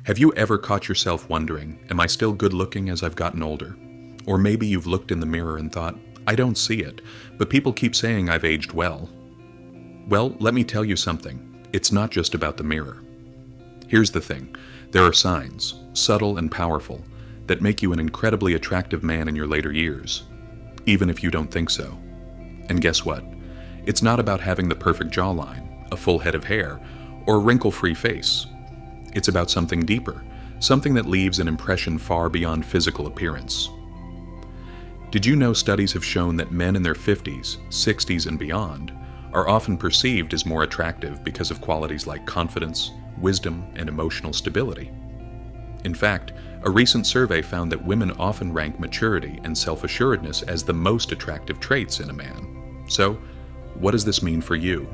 Have you ever caught yourself wondering, am I still good looking as I've gotten older? Or maybe you've looked in the mirror and thought, I don't see it, but people keep saying I've aged well. Well, let me tell you something. It's not just about the mirror. Here's the thing. There are signs, subtle and powerful, that make you an incredibly attractive man in your later years, even if you don't think so. And guess what? It's not about having the perfect jawline, a full head of hair, or a wrinkle-free face. It's about something deeper, something that leaves an impression far beyond physical appearance. Did you know studies have shown that men in their 50s, 60s, and beyond are often perceived as more attractive because of qualities like confidence, wisdom, and emotional stability? In fact, a recent survey found that women often rank maturity and self-assuredness as the most attractive traits in a man. So, what does this mean for you?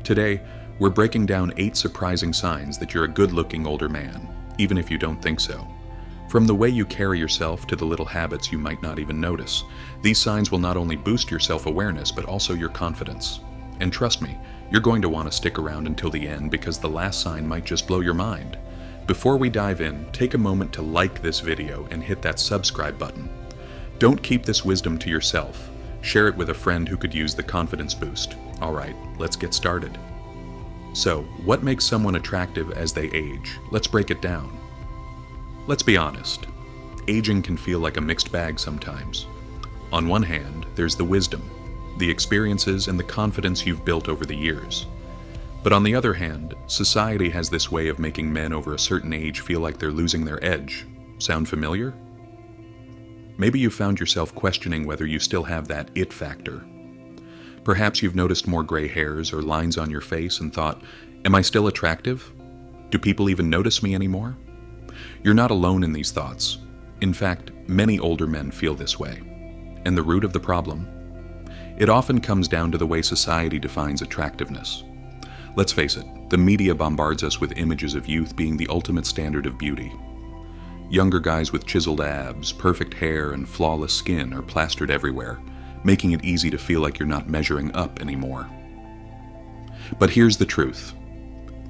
Today, we're breaking down 8 surprising signs that you're a good-looking older man, even if you don't think so. From the way you carry yourself to the little habits you might not even notice, these signs will not only boost your self-awareness, but also your confidence. And trust me, you're going to want to stick around until the end because the last sign might just blow your mind. Before we dive in, take a moment to like this video and hit that subscribe button. Don't keep this wisdom to yourself. Share it with a friend who could use the confidence boost. Alright, let's get started. So, what makes someone attractive as they age? Let's break it down. Let's be honest. Aging can feel like a mixed bag sometimes. On one hand, there's the wisdom, the experiences, and the confidence you've built over the years. But on the other hand, society has this way of making men over a certain age feel like they're losing their edge. Sound familiar? Maybe you found yourself questioning whether you still have that it factor. Perhaps you've noticed more gray hairs or lines on your face and thought, am I still attractive? Do people even notice me anymore? You're not alone in these thoughts. In fact, many older men feel this way. And the root of the problem? It often comes down to the way society defines attractiveness. Let's face it, the media bombards us with images of youth being the ultimate standard of beauty. Younger guys with chiseled abs, perfect hair, and flawless skin are plastered everywhere, making it easy to feel like you're not measuring up anymore. But here's the truth.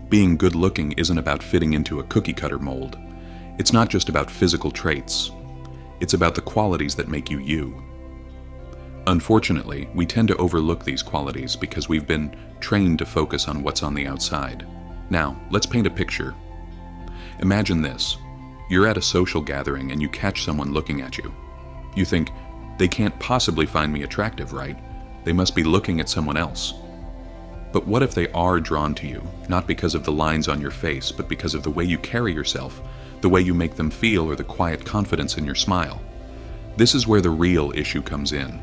Being good-looking isn't about fitting into a cookie-cutter mold. It's not just about physical traits. It's about the qualities that make you you. Unfortunately, we tend to overlook these qualities because we've been trained to focus on what's on the outside. Now, let's paint a picture. Imagine this. You're at a social gathering and you catch someone looking at you. You think, they can't possibly find me attractive, right? They must be looking at someone else. But what if they are drawn to you, not because of the lines on your face, but because of the way you carry yourself, the way you make them feel, or the quiet confidence in your smile? This is where the real issue comes in.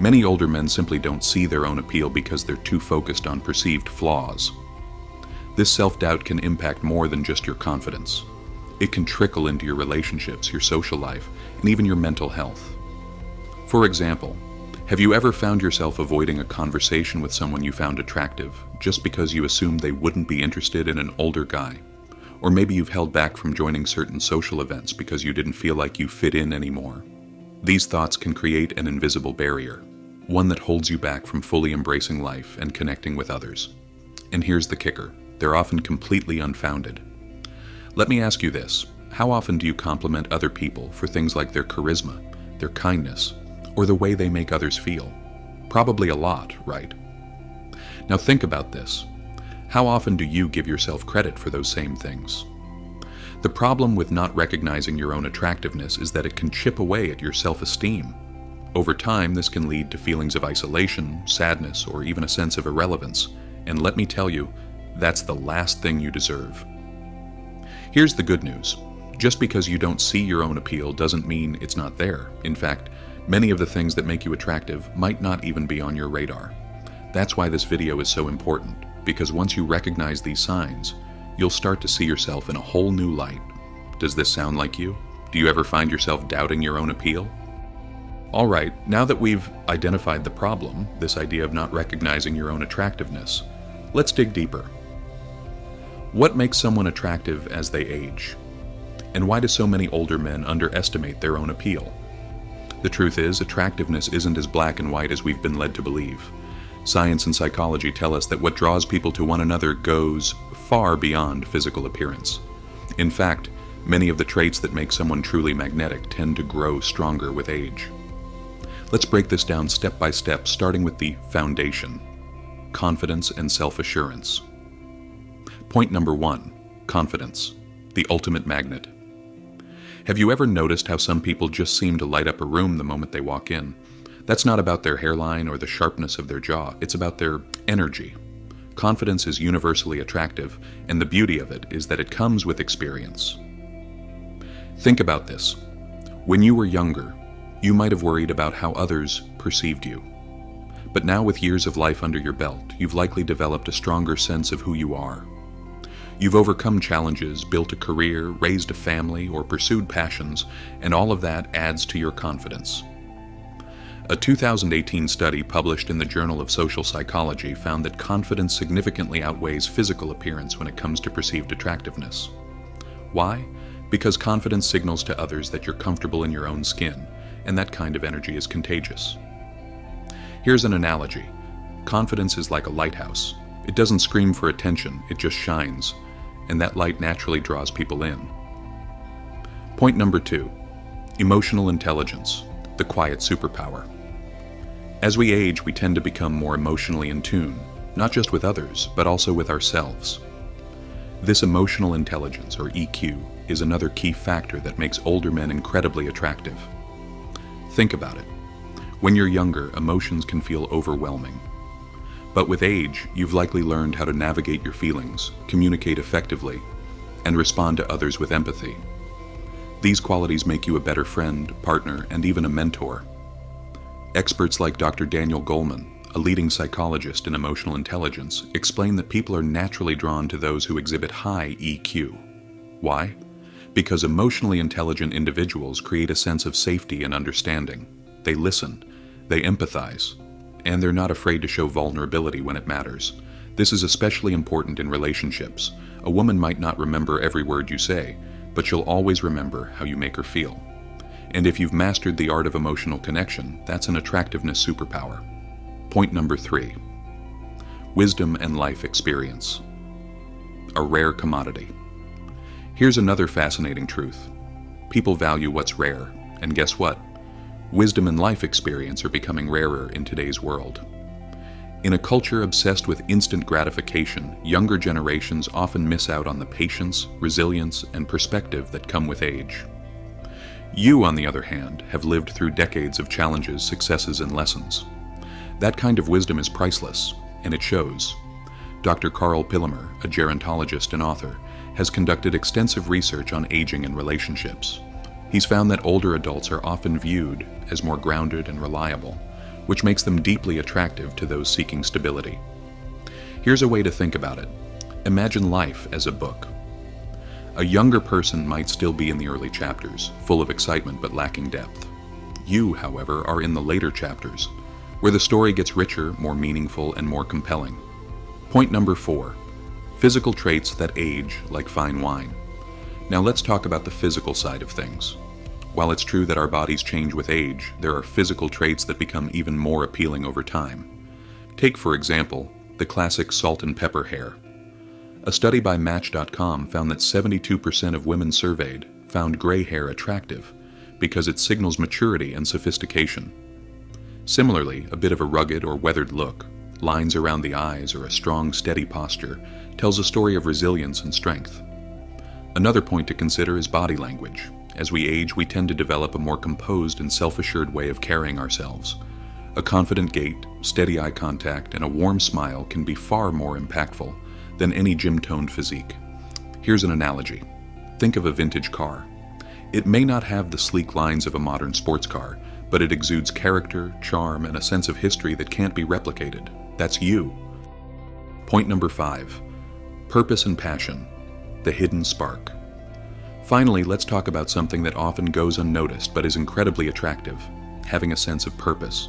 Many older men simply don't see their own appeal because they're too focused on perceived flaws. This self-doubt can impact more than just your confidence. It can trickle into your relationships, your social life, and even your mental health. For example, have you ever found yourself avoiding a conversation with someone you found attractive just because you assumed they wouldn't be interested in an older guy? Or maybe you've held back from joining certain social events because you didn't feel like you fit in anymore. These thoughts can create an invisible barrier, one that holds you back from fully embracing life and connecting with others. And here's the kicker. They're often completely unfounded. Let me ask you this. How often do you compliment other people for things like their charisma, their kindness, or the way they make others feel? Probably a lot, right? Now think about this. How often do you give yourself credit for those same things? The problem with not recognizing your own attractiveness is that it can chip away at your self-esteem. Over time, this can lead to feelings of isolation, sadness, or even a sense of irrelevance. And let me tell you, that's the last thing you deserve. Here's the good news. Just because you don't see your own appeal doesn't mean it's not there. In fact, many of the things that make you attractive might not even be on your radar. That's why this video is so important, because once you recognize these signs, you'll start to see yourself in a whole new light. Does this sound like you? Do you ever find yourself doubting your own appeal? Alright, now that we've identified the problem, this idea of not recognizing your own attractiveness, let's dig deeper. What makes someone attractive as they age? And why do so many older men underestimate their own appeal? The truth is, attractiveness isn't as black and white as we've been led to believe. Science and psychology tell us that what draws people to one another goes far beyond physical appearance. In fact, many of the traits that make someone truly magnetic tend to grow stronger with age. Let's break this down step by step, starting with the foundation: confidence and self-assurance. Point number 1, confidence, the ultimate magnet. Have you ever noticed how some people just seem to light up a room the moment they walk in? That's not about their hairline or the sharpness of their jaw, it's about their energy. Confidence is universally attractive, and the beauty of it is that it comes with experience. Think about this. When you were younger, you might have worried about how others perceived you. But now, with years of life under your belt, you've likely developed a stronger sense of who you are. You've overcome challenges, built a career, raised a family, or pursued passions, and all of that adds to your confidence. A 2018 study published in the Journal of Social Psychology found that confidence significantly outweighs physical appearance when it comes to perceived attractiveness. Why? Because confidence signals to others that you're comfortable in your own skin, and that kind of energy is contagious. Here's an analogy. Confidence is like a lighthouse. It doesn't scream for attention, it just shines, and that light naturally draws people in. Point number 2, emotional intelligence, the quiet superpower. As we age, we tend to become more emotionally in tune, not just with others, but also with ourselves. This emotional intelligence, or EQ, is another key factor that makes older men incredibly attractive. Think about it. When you're younger, emotions can feel overwhelming. But with age, you've likely learned how to navigate your feelings, communicate effectively, and respond to others with empathy. These qualities make you a better friend, partner, and even a mentor. Experts like Dr. Daniel Goleman, a leading psychologist in emotional intelligence, explain that people are naturally drawn to those who exhibit high EQ. Why? Because emotionally intelligent individuals create a sense of safety and understanding. They listen, they empathize, and they're not afraid to show vulnerability when it matters. This is especially important in relationships. A woman might not remember every word you say, but she'll always remember how you make her feel. And if you've mastered the art of emotional connection, that's an attractiveness superpower. Point number 3, wisdom and life experience, a rare commodity. Here's another fascinating truth. People value what's rare, and guess what? Wisdom and life experience are becoming rarer in today's world. In a culture obsessed with instant gratification, younger generations often miss out on the patience, resilience, and perspective that come with age. You, on the other hand, have lived through decades of challenges, successes, and lessons. That kind of wisdom is priceless, and it shows. Dr. Carl Pillemer, a gerontologist and author, has conducted extensive research on aging and relationships. He's found that older adults are often viewed as more grounded and reliable, which makes them deeply attractive to those seeking stability. Here's a way to think about it. Imagine life as a book. A younger person might still be in the early chapters, full of excitement but lacking depth. You, however, are in the later chapters, where the story gets richer, more meaningful, and more compelling. Point number 4, physical traits that age like fine wine. Now let's talk about the physical side of things. While it's true that our bodies change with age, there are physical traits that become even more appealing over time. Take, for example, the classic salt and pepper hair. A study by Match.com found that 72% of women surveyed found gray hair attractive because it signals maturity and sophistication. Similarly, a bit of a rugged or weathered look, lines around the eyes, or a strong, steady posture tells a story of resilience and strength. Another point to consider is body language. As we age, we tend to develop a more composed and self-assured way of carrying ourselves. A confident gait, steady eye contact, and a warm smile can be far more impactful than any gym-toned physique. Here's an analogy. Think of a vintage car. It may not have the sleek lines of a modern sports car, but it exudes character, charm, and a sense of history that can't be replicated. That's you. Point number 5, purpose and passion, the hidden spark. Finally, let's talk about something that often goes unnoticed but is incredibly attractive: having a sense of purpose.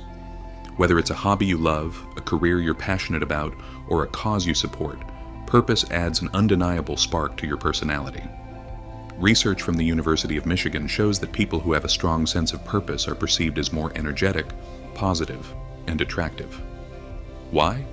Whether it's a hobby you love, a career you're passionate about, or a cause you support, purpose adds an undeniable spark to your personality. Research from the University of Michigan shows that people who have a strong sense of purpose are perceived as more energetic, positive, and attractive. Why?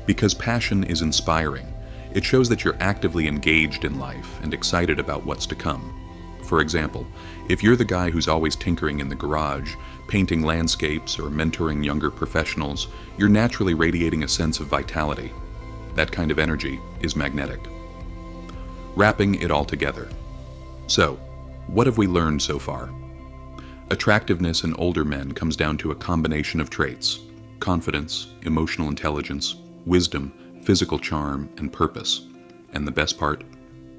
Because passion is inspiring. It shows that you're actively engaged in life and excited about what's to come. For example, if you're the guy who's always tinkering in the garage, painting landscapes, or mentoring younger professionals, you're naturally radiating a sense of vitality. That kind of energy is magnetic. Wrapping it all together. So, what have we learned so far? Attractiveness in older men comes down to a combination of traits: confidence, emotional intelligence, wisdom, physical charm, and purpose. And the best part?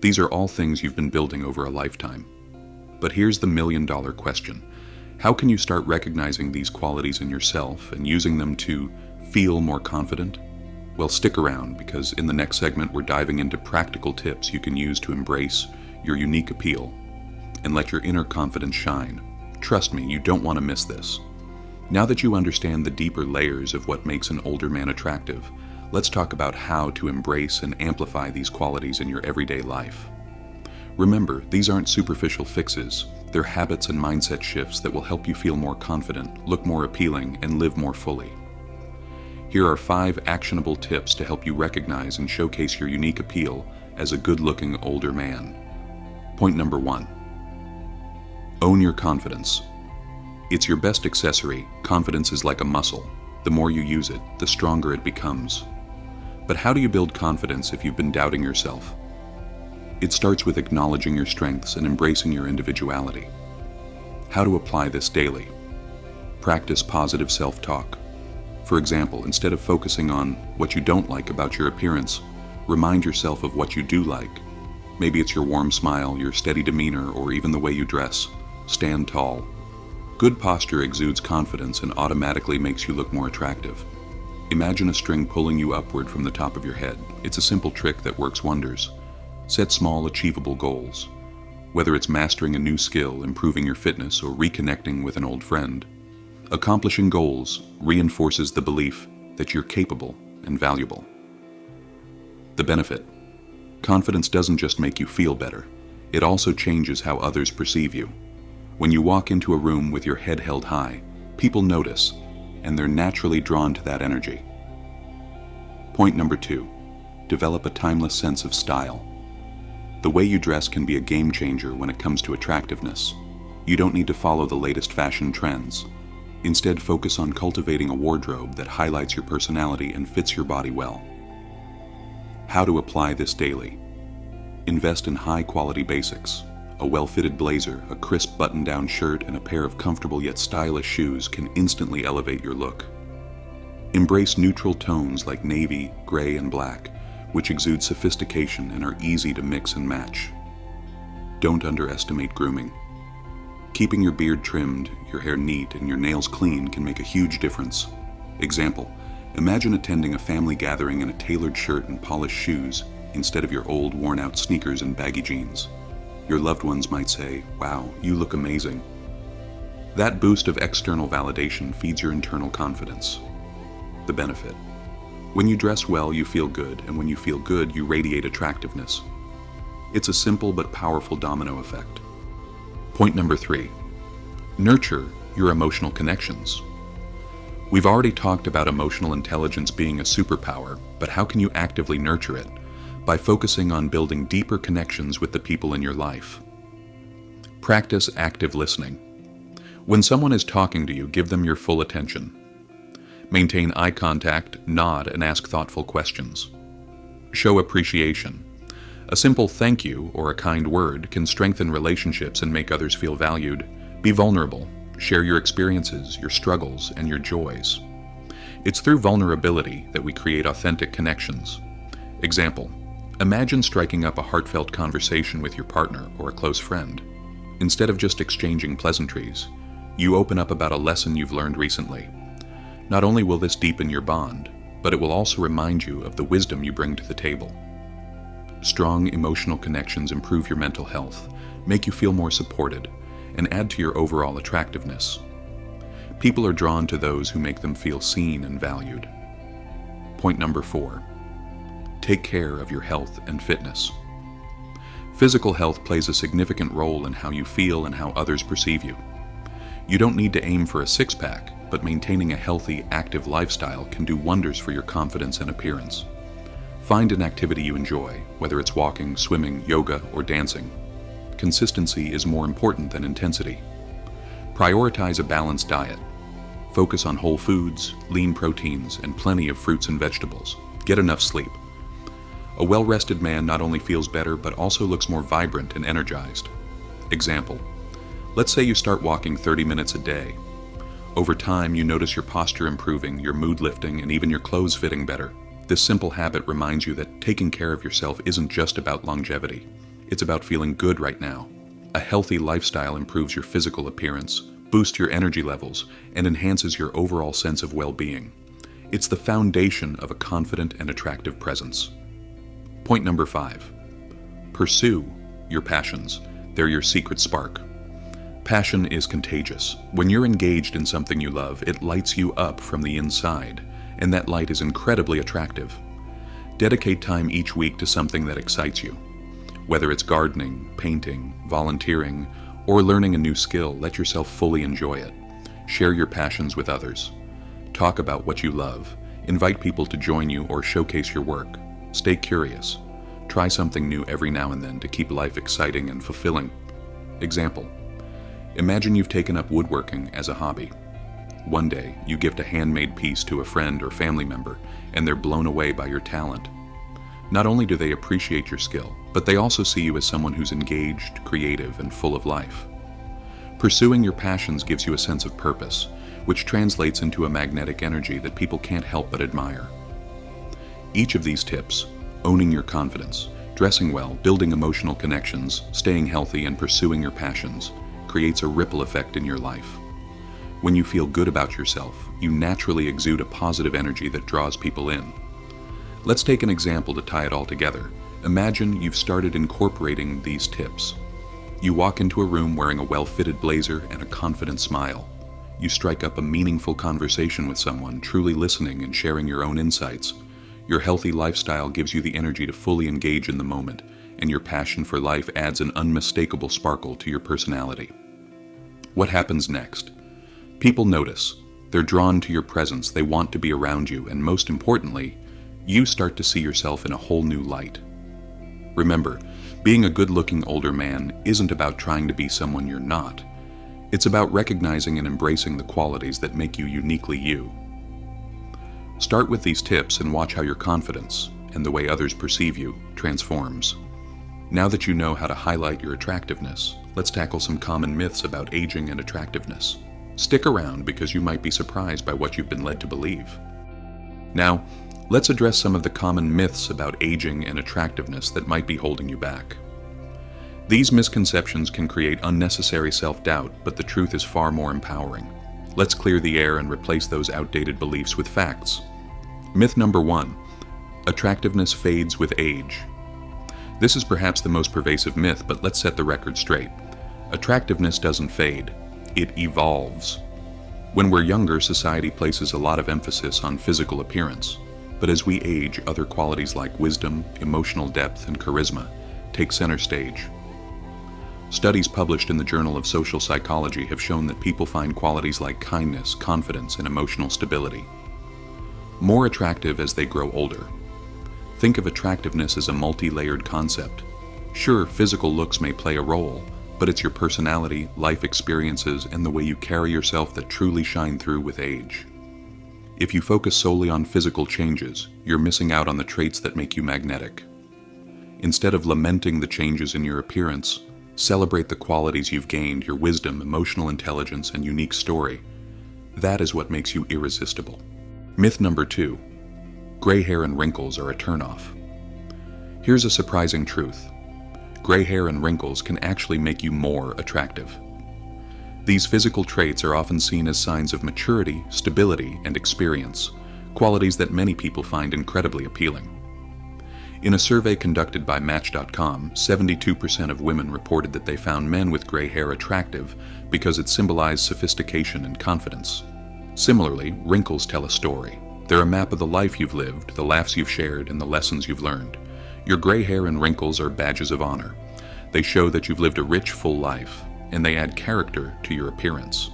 These are all things you've been building over a lifetime. But here's the million-dollar question. How can you start recognizing these qualities in yourself and using them to feel more confident? Well, stick around, because in the next segment we're diving into practical tips you can use to embrace your unique appeal and let your inner confidence shine. Trust me, you don't want to miss this. Now that you understand the deeper layers of what makes an older man attractive, let's talk about how to embrace and amplify these qualities in your everyday life. Remember, these aren't superficial fixes. They're habits and mindset shifts that will help you feel more confident, look more appealing, and live more fully. Here are 5 actionable tips to help you recognize and showcase your unique appeal as a good-looking older man. Point number 1. Own your confidence. It's your best accessory. Confidence is like a muscle. The more you use it, the stronger it becomes. But how do you build confidence if you've been doubting yourself? It starts with acknowledging your strengths and embracing your individuality. How to apply this daily? Practice positive self-talk. For example, instead of focusing on what you don't like about your appearance, remind yourself of what you do like. Maybe it's your warm smile, your steady demeanor, or even the way you dress. Stand tall. Good posture exudes confidence and automatically makes you look more attractive. Imagine a string pulling you upward from the top of your head. It's a simple trick that works wonders. Set small, achievable goals. Whether it's mastering a new skill, improving your fitness, or reconnecting with an old friend, accomplishing goals reinforces the belief that you're capable and valuable. The benefit: confidence doesn't just make you feel better, it also changes how others perceive you. When you walk into a room with your head held high, people notice, and they're naturally drawn to that energy. Point number 2. Develop a timeless sense of style. The way you dress can be a game changer when it comes to attractiveness. You don't need to follow the latest fashion trends. Instead, focus on cultivating a wardrobe that highlights your personality and fits your body well. How to apply this daily? Invest in high-quality basics. A well-fitted blazer, a crisp button-down shirt, and a pair of comfortable yet stylish shoes can instantly elevate your look. Embrace neutral tones like navy, gray, and black, which exude sophistication and are easy to mix and match. Don't underestimate grooming. Keeping your beard trimmed, your hair neat, and your nails clean can make a huge difference. Example: imagine attending a family gathering in a tailored shirt and polished shoes instead of your old, worn-out sneakers and baggy jeans. Your loved ones might say, "Wow, you look amazing." That boost of external validation feeds your internal confidence. The benefit: when you dress well, you feel good, and when you feel good, you radiate attractiveness. It's a simple but powerful domino effect. Point number 3. Nurture your emotional connections. We've already talked about emotional intelligence being a superpower, but how can you actively nurture it? By focusing on building deeper connections with the people in your life. Practice active listening. When someone is talking to you, give them your full attention. Maintain eye contact, nod, and ask thoughtful questions. Show appreciation. A simple thank you or a kind word can strengthen relationships and make others feel valued. Be vulnerable. Share your experiences, your struggles, and your joys. It's through vulnerability that we create authentic connections. Example: imagine striking up a heartfelt conversation with your partner or a close friend. Instead of just exchanging pleasantries, you open up about a lesson you've learned recently. Not only will this deepen your bond, but it will also remind you of the wisdom you bring to the table. Strong emotional connections improve your mental health, make you feel more supported, and add to your overall attractiveness. People are drawn to those who make them feel seen and valued. Point number 4. Take care of your health and fitness. Physical health plays a significant role in how you feel and how others perceive you. You don't need to aim for a six-pack, but maintaining a healthy, active lifestyle can do wonders for your confidence and appearance. Find an activity you enjoy, whether it's walking, swimming, yoga, or dancing. Consistency is more important than intensity. Prioritize a balanced diet. Focus on whole foods, lean proteins, and plenty of fruits and vegetables. Get enough sleep. A well-rested man not only feels better, but also looks more vibrant and energized. Example: let's say you start walking 30 minutes a day. Over time, you notice your posture improving, your mood lifting, and even your clothes fitting better. This simple habit reminds you that taking care of yourself isn't just about longevity. It's about feeling good right now. A healthy lifestyle improves your physical appearance, boosts your energy levels, and enhances your overall sense of well-being. It's the foundation of a confident and attractive presence. Point number 5. Pursue your passions. They're your secret spark. Passion is contagious. When you're engaged in something you love, it lights you up from the inside, and that light is incredibly attractive. Dedicate time each week to something that excites you. Whether it's gardening, painting, volunteering, or learning a new skill, let yourself fully enjoy it. Share your passions with others. Talk about what you love. Invite people to join you or showcase your work. Stay curious. Try something new every now and then to keep life exciting and fulfilling. Example: imagine you've taken up woodworking as a hobby. One day, you gift a handmade piece to a friend or family member, and they're blown away by your talent. Not only do they appreciate your skill, but they also see you as someone who's engaged, creative, and full of life. Pursuing your passions gives you a sense of purpose, which translates into a magnetic energy that people can't help but admire. Each of these tips, owning your confidence, dressing well, building emotional connections, staying healthy, and pursuing your passions, creates a ripple effect in your life. When you feel good about yourself, you naturally exude a positive energy that draws people in. Let's take an example to tie it all together. Imagine you've started incorporating these tips. You walk into a room wearing a well-fitted blazer and a confident smile. You strike up a meaningful conversation with someone, truly listening and sharing your own insights. Your healthy lifestyle gives you the energy to fully engage in the moment, and your passion for life adds an unmistakable sparkle to your personality. What happens next? People notice. They're drawn to your presence, they want to be around you, and most importantly, you start to see yourself in a whole new light. Remember, being a good-looking older man isn't about trying to be someone you're not. It's about recognizing and embracing the qualities that make you uniquely you. Start with these tips and watch how your confidence, and the way others perceive you, transforms. Now that you know how to highlight your attractiveness, let's tackle some common myths about aging and attractiveness. Stick around because you might be surprised by what you've been led to believe. Now, let's address some of the common myths about aging and attractiveness that might be holding you back. These misconceptions can create unnecessary self-doubt, but the truth is far more empowering. Let's clear the air and replace those outdated beliefs with facts. Myth number 1: attractiveness fades with age. This is perhaps the most pervasive myth, but let's set the record straight. Attractiveness doesn't fade, it evolves. When we're younger, society places a lot of emphasis on physical appearance. But as we age, other qualities like wisdom, emotional depth, and charisma take center stage. Studies published in the Journal of Social Psychology have shown that people find qualities like kindness, confidence, and emotional stability more attractive as they grow older. Think of attractiveness as a multi-layered concept. Sure, physical looks may play a role, but it's your personality, life experiences, and the way you carry yourself that truly shine through with age. If you focus solely on physical changes, you're missing out on the traits that make you magnetic. Instead of lamenting the changes in your appearance, celebrate the qualities you've gained, your wisdom, emotional intelligence, and unique story. That is what makes you irresistible. Myth number 2: gray hair and wrinkles are a turnoff. Here's a surprising truth. Gray hair and wrinkles can actually make you more attractive. These physical traits are often seen as signs of maturity, stability, and experience, qualities that many people find incredibly appealing. In a survey conducted by Match.com, 72% of women reported that they found men with gray hair attractive because it symbolized sophistication and confidence. Similarly, wrinkles tell a story. They're a map of the life you've lived, the laughs you've shared, and the lessons you've learned. Your gray hair and wrinkles are badges of honor. They show that you've lived a rich, full life, and they add character to your appearance.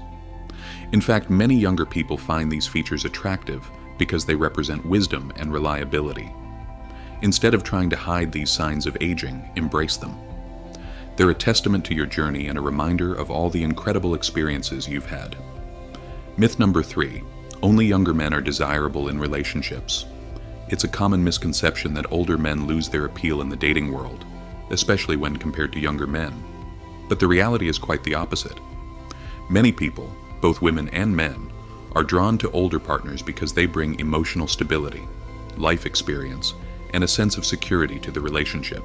In fact, many younger people find these features attractive because they represent wisdom and reliability. Instead of trying to hide these signs of aging, embrace them. They're a testament to your journey and a reminder of all the incredible experiences you've had. Myth number 3, only younger men are desirable in relationships. It's a common misconception that older men lose their appeal in the dating world, especially when compared to younger men. But the reality is quite the opposite. Many people, both women and men, are drawn to older partners because they bring emotional stability, life experience, and a sense of security to the relationship.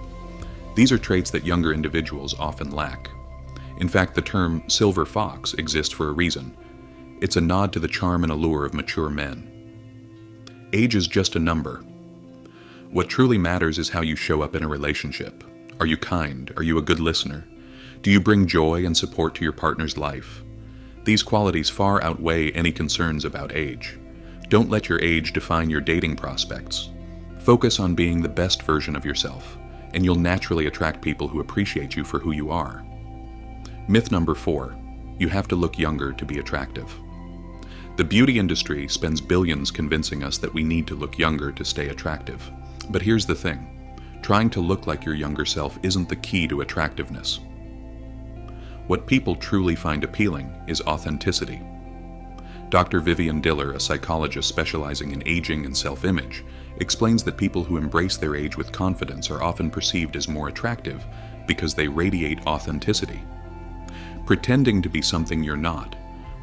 These are traits that younger individuals often lack. In fact, the term silver fox exists for a reason. It's a nod to the charm and allure of mature men. Age is just a number. What truly matters is how you show up in a relationship. Are you kind? Are you a good listener? Do you bring joy and support to your partner's life? These qualities far outweigh any concerns about age. Don't let your age define your dating prospects. Focus on being the best version of yourself, and you'll naturally attract people who appreciate you for who you are. Myth number 4, you have to look younger to be attractive. The beauty industry spends billions convincing us that we need to look younger to stay attractive. But here's the thing, trying to look like your younger self isn't the key to attractiveness. What people truly find appealing is authenticity. Dr. Vivian Diller, a psychologist specializing in aging and self-image, explains that people who embrace their age with confidence are often perceived as more attractive because they radiate authenticity. Pretending to be something you're not,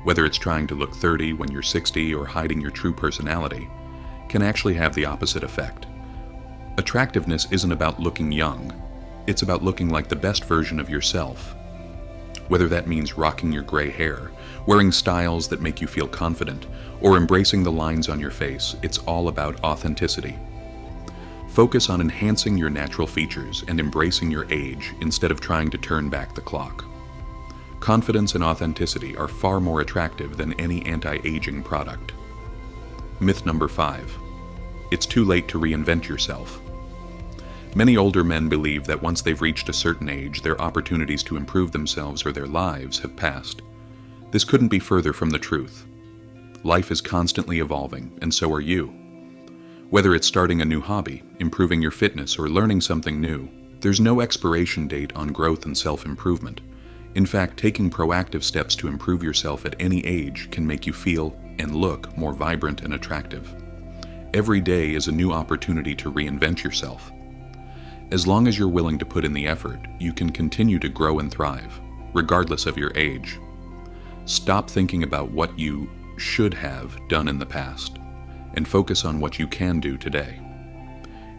whether it's trying to look 30 when you're 60 or hiding your true personality, can actually have the opposite effect. Attractiveness isn't about looking young, it's about looking like the best version of yourself. Whether that means rocking your gray hair, wearing styles that make you feel confident, or embracing the lines on your face, it's all about authenticity. Focus on enhancing your natural features and embracing your age instead of trying to turn back the clock. Confidence and authenticity are far more attractive than any anti-aging product. Myth number 5, it's too late to reinvent yourself. Many older men believe that once they've reached a certain age, their opportunities to improve themselves or their lives have passed. This couldn't be further from the truth. Life is constantly evolving, and so are you. Whether it's starting a new hobby, improving your fitness, or learning something new, there's no expiration date on growth and self-improvement. In fact, taking proactive steps to improve yourself at any age can make you feel and look more vibrant and attractive. Every day is a new opportunity to reinvent yourself. As long as you're willing to put in the effort, you can continue to grow and thrive, regardless of your age. Stop thinking about what you should have done in the past, and focus on what you can do today.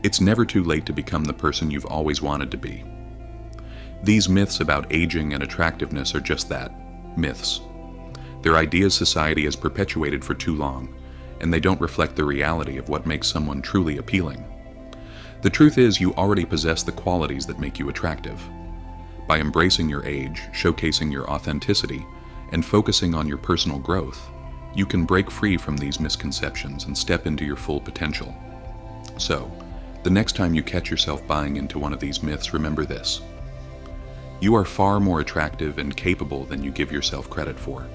It's never too late to become the person you've always wanted to be. These myths about aging and attractiveness are just that, myths. They're ideas society has perpetuated for too long, and they don't reflect the reality of what makes someone truly appealing. The truth is, you already possess the qualities that make you attractive. By embracing your age, showcasing your authenticity, and focusing on your personal growth, you can break free from these misconceptions and step into your full potential. So, the next time you catch yourself buying into one of these myths, remember this. You are far more attractive and capable than you give yourself credit for.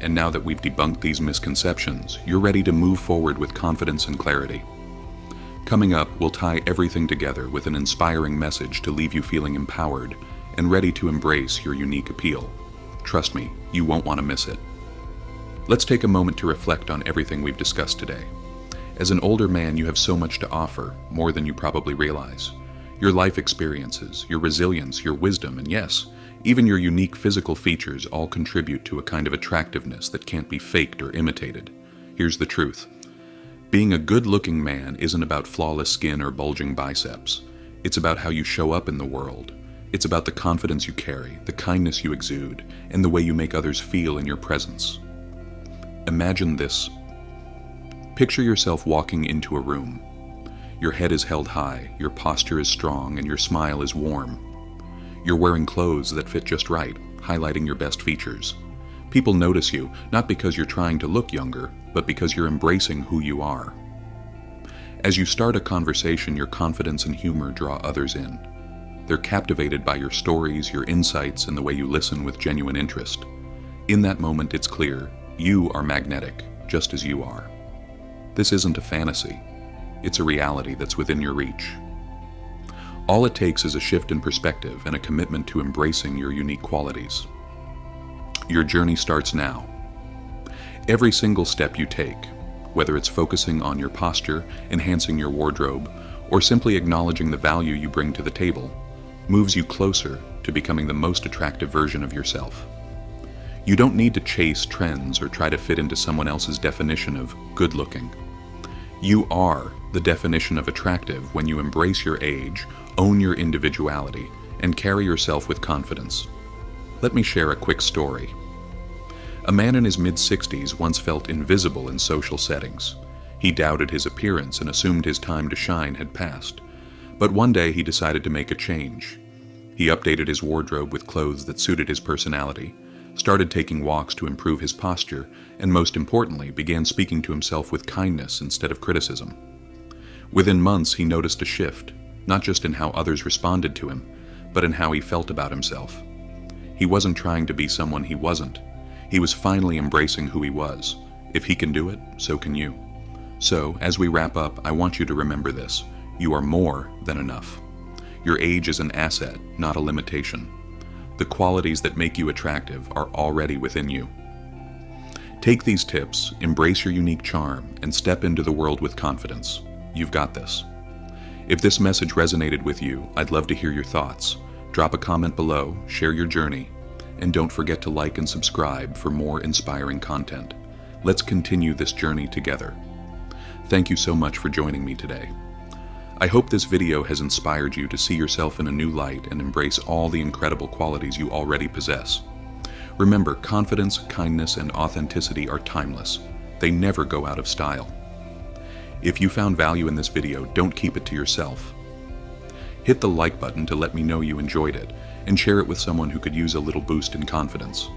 And now that we've debunked these misconceptions, you're ready to move forward with confidence and clarity. Coming up, we'll tie everything together with an inspiring message to leave you feeling empowered and ready to embrace your unique appeal. Trust me, you won't want to miss it. Let's take a moment to reflect on everything we've discussed today. As an older man, you have so much to offer, more than you probably realize. Your life experiences, your resilience, your wisdom, and yes, even your unique physical features all contribute to a kind of attractiveness that can't be faked or imitated. Here's the truth. Being a good-looking man isn't about flawless skin or bulging biceps. It's about how you show up in the world. It's about the confidence you carry, the kindness you exude, and the way you make others feel in your presence. Imagine this. Picture yourself walking into a room. Your head is held high, your posture is strong, and your smile is warm. You're wearing clothes that fit just right, highlighting your best features. People notice you, not because you're trying to look younger, but because you're embracing who you are. As you start a conversation, your confidence and humor draw others in. They're captivated by your stories, your insights, and the way you listen with genuine interest. In that moment, it's clear, you are magnetic, just as you are. This isn't a fantasy. It's a reality that's within your reach. All it takes is a shift in perspective and a commitment to embracing your unique qualities. Your journey starts now. Every single step you take, whether it's focusing on your posture, enhancing your wardrobe, or simply acknowledging the value you bring to the table, moves you closer to becoming the most attractive version of yourself. You don't need to chase trends or try to fit into someone else's definition of good looking. You are the definition of attractive when you embrace your age, own your individuality, and carry yourself with confidence. Let me share a quick story. A man in his mid-60s once felt invisible in social settings. He doubted his appearance and assumed his time to shine had passed. But one day he decided to make a change. He updated his wardrobe with clothes that suited his personality, started taking walks to improve his posture, and most importantly, began speaking to himself with kindness instead of criticism. Within months, he noticed a shift, not just in how others responded to him, but in how he felt about himself. He wasn't trying to be someone he wasn't. He was finally embracing who he was. If he can do it, so can you. So, as we wrap up, I want you to remember this. You are more than enough. Your age is an asset, not a limitation. The qualities that make you attractive are already within you. Take these tips, embrace your unique charm, and step into the world with confidence. You've got this. If this message resonated with you, I'd love to hear your thoughts. Drop a comment below, share your journey, and don't forget to like and subscribe for more inspiring content. Let's continue this journey together. Thank you so much for joining me today. I hope this video has inspired you to see yourself in a new light and embrace all the incredible qualities you already possess. Remember, confidence, kindness, and authenticity are timeless. They never go out of style. If you found value in this video, don't keep it to yourself. Hit the like button to let me know you enjoyed it, and share it with someone who could use a little boost in confidence.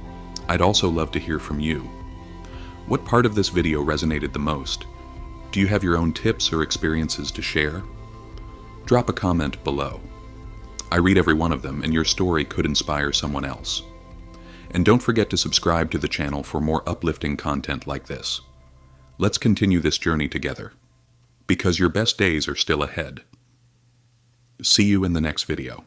I'd also love to hear from you. What part of this video resonated the most? Do you have your own tips or experiences to share? Drop a comment below. I read every one of them, and your story could inspire someone else. And don't forget to subscribe to the channel for more uplifting content like this. Let's continue this journey together, because your best days are still ahead. See you in the next video.